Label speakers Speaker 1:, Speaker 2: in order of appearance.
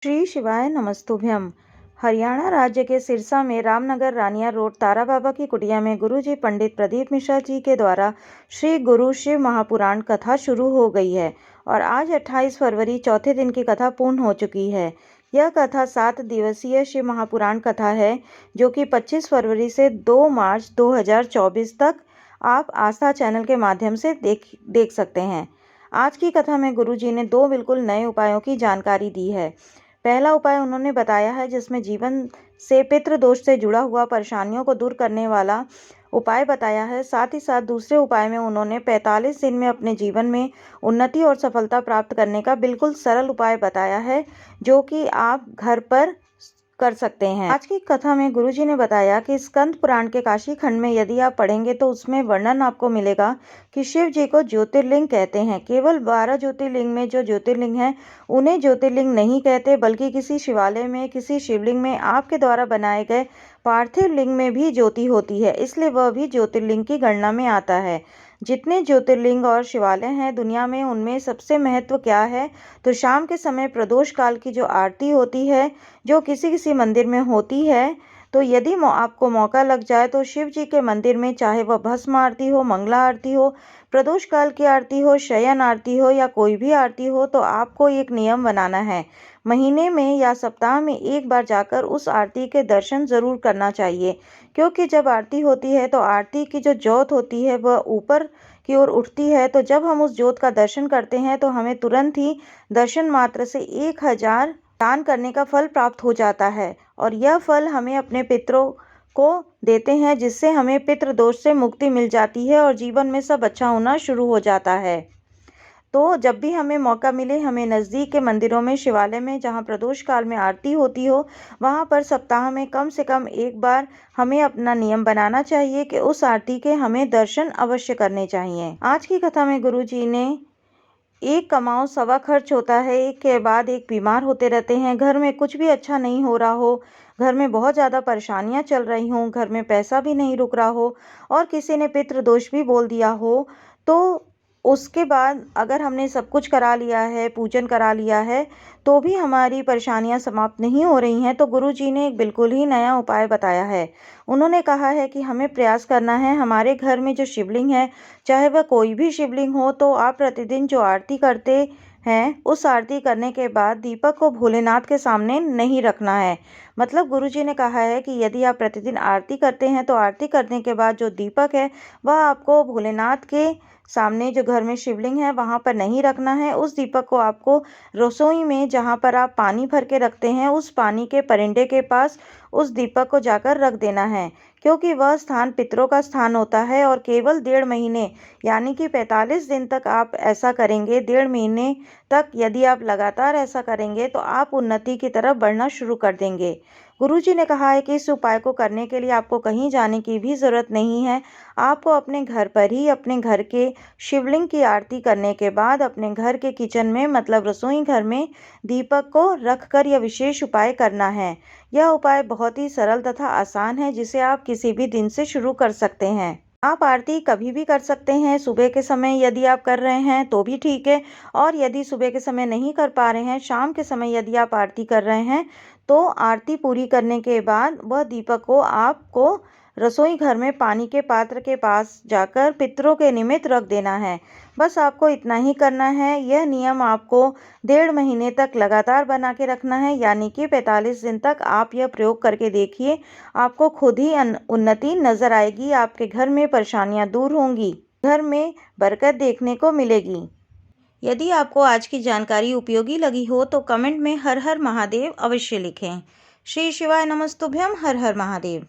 Speaker 1: श्री शिवाय नमस्तुभ्यम। हरियाणा राज्य के सिरसा में रामनगर रानिया रोड तारा बाबा की कुटिया में गुरुजी पंडित प्रदीप मिश्रा जी के द्वारा श्री गुरु शिव महापुराण कथा शुरू हो गई है और आज 28 फरवरी चौथे दिन की कथा पूर्ण हो चुकी है। यह कथा 7 दिवसीय शिव महापुराण कथा है जो कि 25 फरवरी से 2 मार्च 2024 तक आप आस्था चैनल के माध्यम से देख सकते हैं। आज की कथा में गुरुजी ने 2 बिल्कुल नए उपायों की जानकारी दी है। पहला उपाय उन्होंने बताया है जिसमें जीवन से पितृ दोष से जुड़ा हुआ परेशानियों को दूर करने वाला उपाय बताया है। साथ ही साथ दूसरे उपाय में उन्होंने 45 दिन में अपने जीवन में उन्नति और सफलता प्राप्त करने का बिल्कुल सरल उपाय बताया है जो कि आप घर पर कर सकते हैं। आज की कथा में गुरुजी ने बताया कि स्कंद पुराण के काशी खंड में यदि आप पढ़ेंगे तो उसमें वर्णन आपको मिलेगा कि शिव जी को ज्योतिर्लिंग कहते हैं। केवल 12 ज्योतिर्लिंग में जो ज्योतिर्लिंग है उन्हें ज्योतिर्लिंग नहीं कहते, बल्कि किसी शिवालय में, किसी शिवलिंग में आपके द्वारा बनाए गए पार्थिव लिंग में भी ज्योति होती है, इसलिए वह भी ज्योतिर्लिंग की गणना में आता है। जितने ज्योतिर्लिंग और शिवालय हैं दुनिया में, उनमें सबसे महत्व क्या है तो शाम के समय प्रदोष काल की जो आरती होती है, जो किसी किसी मंदिर में होती है, तो यदि आपको मौका लग जाए तो शिव जी के मंदिर में, चाहे वह भस्म आरती हो, मंगला आरती हो, प्रदोष काल की आरती हो, शयन आरती हो या कोई भी आरती हो, तो आपको एक नियम बनाना है। महीने में या सप्ताह में एक बार जाकर उस आरती के दर्शन ज़रूर करना चाहिए, क्योंकि जब आरती होती है तो आरती की जो ज्योत होती है वह ऊपर की ओर उठती है। तो जब हम उस ज्योत का दर्शन करते हैं तो हमें तुरंत ही दर्शन मात्र से 1000 दान करने का फल प्राप्त हो जाता है और यह फल हमें अपने पितरों को देते हैं, जिससे हमें पितृ दोष से मुक्ति मिल जाती है और जीवन में सब अच्छा होना शुरू हो जाता है। तो जब भी हमें मौका मिले, हमें नज़दीक के मंदिरों में, शिवालय में, जहाँ प्रदोष काल में आरती होती हो, वहाँ पर सप्ताह में कम से कम एक बार हमें अपना नियम बनाना चाहिए कि उस आरती के हमें दर्शन अवश्य करने चाहिए। आज की कथा में गुरुजी ने एक कमाओ सवा खर्च होता है, एक के बाद एक बीमार होते रहते हैं, घर में कुछ भी अच्छा नहीं हो रहा हो, घर में बहुत ज़्यादा परेशानियां चल रही हों, घर में पैसा भी नहीं रुक रहा हो और किसी ने पितृदोष भी बोल दिया हो, तो उसके बाद अगर हमने सब कुछ करा लिया है, पूजन करा लिया है, तो भी हमारी परेशानियां समाप्त नहीं हो रही हैं, तो गुरुजी ने एक बिल्कुल ही नया उपाय बताया है। उन्होंने कहा है कि हमें प्रयास करना है, हमारे घर में जो शिवलिंग है, चाहे वह कोई भी शिवलिंग हो, तो आप प्रतिदिन जो आरती करते हैं उस आरती करने के बाद दीपक को भोलेनाथ के सामने नहीं रखना है। मतलब गुरुजी ने कहा है कि यदि आप प्रतिदिन आरती करते हैं तो आरती करने के बाद जो दीपक है वह आपको भोलेनाथ के सामने, जो घर में शिवलिंग है वहाँ पर नहीं रखना है। उस दीपक को आपको रसोई में, जहाँ पर आप पानी भर के रखते हैं, उस पानी के परिंदे के पास उस दीपक को जाकर रख देना है, क्योंकि वह स्थान पितरों का स्थान होता है। और केवल 1.5 महीने यानी कि 45 दिन तक आप ऐसा करेंगे। 1.5 महीने तक यदि आप लगातार ऐसा करेंगे तो आप उन्नति की तरफ बढ़ना शुरू कर देंगे। गुरुजी ने कहा है कि इस उपाय को करने के लिए आपको कहीं जाने की भी ज़रूरत नहीं है। आपको अपने घर पर ही, अपने घर के शिवलिंग की आरती करने के बाद अपने घर के किचन में, मतलब रसोई घर में, दीपक को रखकर यह विशेष उपाय करना है। यह उपाय बहुत ही सरल तथा आसान है, जिसे आप किसी भी दिन से शुरू कर सकते हैं। आप आरती कभी भी कर सकते हैं। सुबह के समय यदि आप कर रहे हैं तो भी ठीक है, और यदि सुबह के समय नहीं कर पा रहे हैं, शाम के समय यदि आप आरती कर रहे हैं, तो आरती पूरी करने के बाद वह दीपक को आपको रसोई घर में पानी के पात्र के पास जाकर पितरों के निमित्त रख देना है। बस आपको इतना ही करना है। यह नियम आपको 1.5 महीने तक लगातार बना के रखना है, यानी कि 45 दिन तक आप यह प्रयोग करके देखिए। आपको खुद ही उन्नति नजर आएगी, आपके घर में परेशानियां दूर होंगी, घर में बरकत देखने को मिलेगी। यदि आपको आज की जानकारी उपयोगी लगी हो तो कमेंट में हर हर महादेव अवश्य लिखें। श्री शिवाय नमस्तुभ्यम। हर हर महादेव।